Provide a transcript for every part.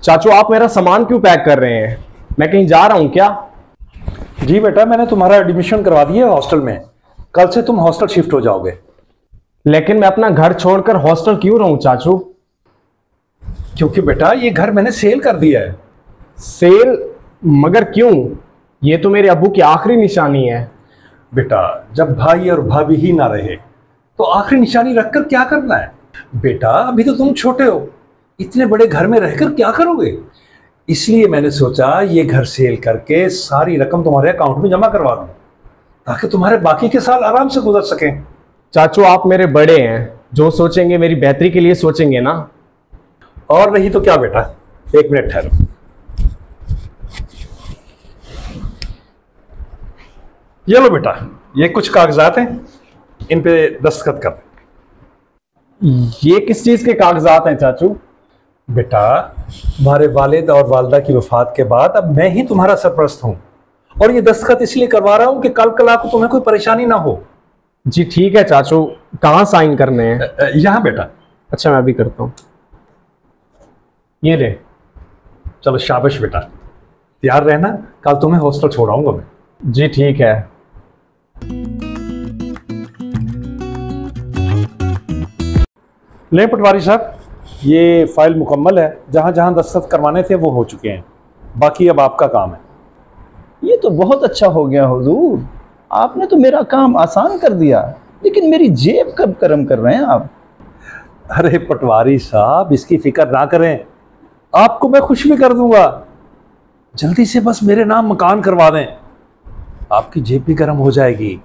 चाचू आप मेरा सामान क्यों पैक कर रहे हैं? मैं कहीं जा रहा हूं क्या? जी बेटा, मैंने तुम्हारा एडमिशन करवा दिया है हॉस्टल में। कल से तुम हॉस्टल शिफ्ट हो जाओगे। लेकिन मैं अपना घर छोड़कर हॉस्टल क्यों रहूं चाचू? क्योंकि बेटा ये घर मैंने सेल कर दिया है। सेल? मगर क्यों? ये तो मेरे अब्बू की आखिरी निशानी है। बेटा जब भाई और भाभी ही ना रहे तो आखिरी निशानी रखकर क्या करना है? बेटा अभी तो तुम छोटे हो, इतने बड़े घर में रहकर क्या करोगे? इसलिए मैंने सोचा ये घर सेल करके सारी रकम तुम्हारे अकाउंट में जमा करवा दूं, ताकि तुम्हारे बाकी के साल आराम से गुजर सकें। चाचू आप मेरे बड़े हैं, जो सोचेंगे मेरी बेहतरी के लिए सोचेंगे ना। और नहीं तो क्या बेटा, एक मिनट ठहरो। ये लो बेटा, ये कुछ कागजात हैं, इन पे दस्तखत कर। ये किस चीज के कागजात हैं चाचू? बेटा तुम्हारे वालिद और वालदा की वफात के बाद अब मैं ही तुम्हारा सरपरस्त हूं, और ये दस्तखत इसलिए करवा रहा हूं कि कल कल को तुम्हें कोई परेशानी ना हो। जी ठीक है चाचू, कहाँ साइन करने हैं? यहां बेटा। अच्छा मैं भी करता हूँ। ये ले। चलो शाबाश बेटा, तैयार रहना, कल तुम्हें हॉस्टल छोड़ाऊंगा मैं। जी ठीक है। ले पटवारी साहब, ये फाइल मुकम्मल है। जहां जहां दस्तखत करवाने थे वो हो चुके हैं, बाकी अब आपका काम है। ये तो बहुत अच्छा हो गया हुजूर, आपने तो मेरा काम आसान कर दिया। लेकिन मेरी जेब कब कर्म कर रहे हैं आप? अरे पटवारी साहब इसकी फिक्र ना करें, आपको मैं खुश भी कर दूंगा। जल्दी से बस मेरे नाम मकान करवा दें, आपकी जेब भी गर्म हो जाएगी।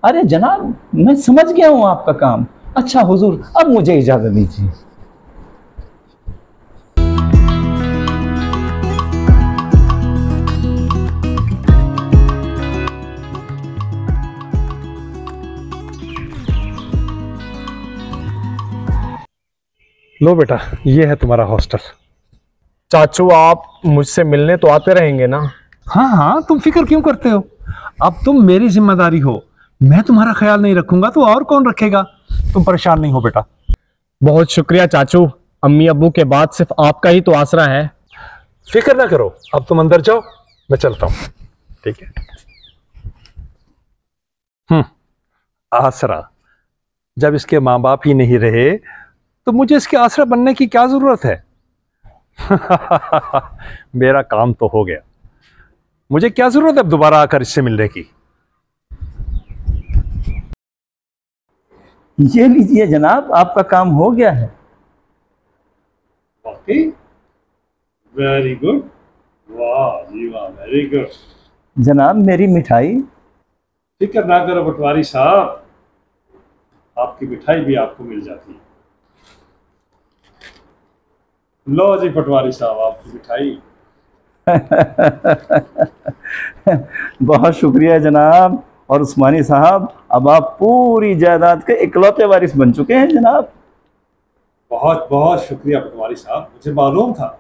अरे जनाब मैं समझ गया हूँ आपका काम। अच्छा हुजूर अब मुझे इजाजत दीजिए। लो बेटा, ये है तुम्हारा हॉस्टल। चाचू आप मुझसे मिलने तो आते रहेंगे ना? हाँ हाँ, तुम फिक्र क्यों करते हो? अब तुम मेरी जिम्मेदारी हो, मैं तुम्हारा ख्याल नहीं रखूंगा तो और कौन रखेगा? तुम परेशान नहीं हो बेटा। बहुत शुक्रिया चाचू, अम्मी अब्बू के बाद सिर्फ आपका ही तो आसरा है। फिक्र ना करो, अब तुम अंदर जाओ, मैं चलता हूं। ठीक है। आसरा, जब इसके माँ बाप ही नहीं रहे तो मुझे इसके आसरा बनने की क्या जरूरत है? मेरा काम तो हो गया, मुझे क्या जरूरत है अब दोबारा आकर इससे मिलने की? ये लीजिए जनाब, आपका काम हो गया है। वेरी गुड, वाह जी वाह, वेरी गुड। जनाब मेरी मिठाई। फिक्र ना करो पटवारी साहब, आपकी मिठाई भी आपको मिल जाती है। लो जी पटवारी साहब, आपकी मिठाई। बहुत शुक्रिया जनाब। और उस्मानी साहब, अब आप पूरी जायदाद के इकलौते वारिस बन चुके हैं जनाब। बहुत बहुत शुक्रिया पटवारी साहब, मुझे मालूम था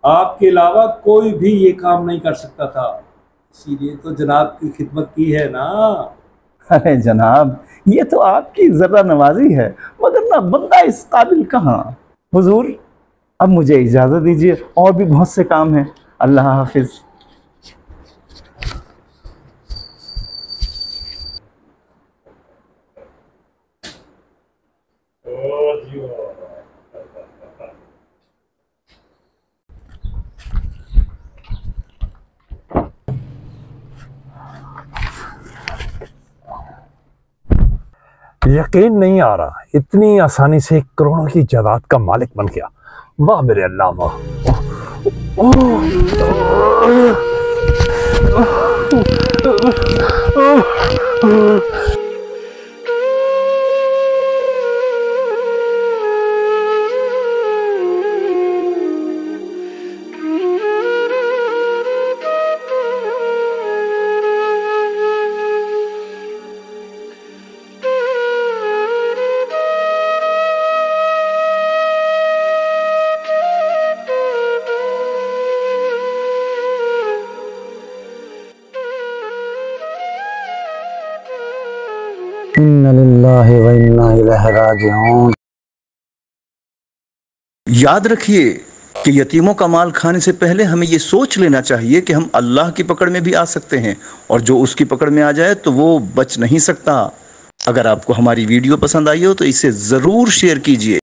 आपके अलावा कोई भी ये काम नहीं कर सकता था, इसीलिए तो जनाब की खिदमत की है ना। अरे जनाब ये तो आपकी जर्रा नवाजी है, मगर ना बंदा इस काबिल कहाँ। हुजूर अब मुझे इजाज़त दीजिए, और भी बहुत से काम हैं। अल्लाह हाफिज। यकीन नहीं आ रहा, इतनी आसानी से करोड़ों की जायदाद का मालिक बन गया। वाह मेरे अल्लाह वाह। इन्ना लिल्लाहि व इन्ना इलैहि राजिऊन। याद रखिए, कि यतीमों का माल खाने से पहले हमें ये सोच लेना चाहिए कि हम अल्लाह की पकड़ में भी आ सकते हैं, और जो उसकी पकड़ में आ जाए तो वो बच नहीं सकता। अगर आपको हमारी वीडियो पसंद आई हो तो इसे ज़रूर शेयर कीजिए।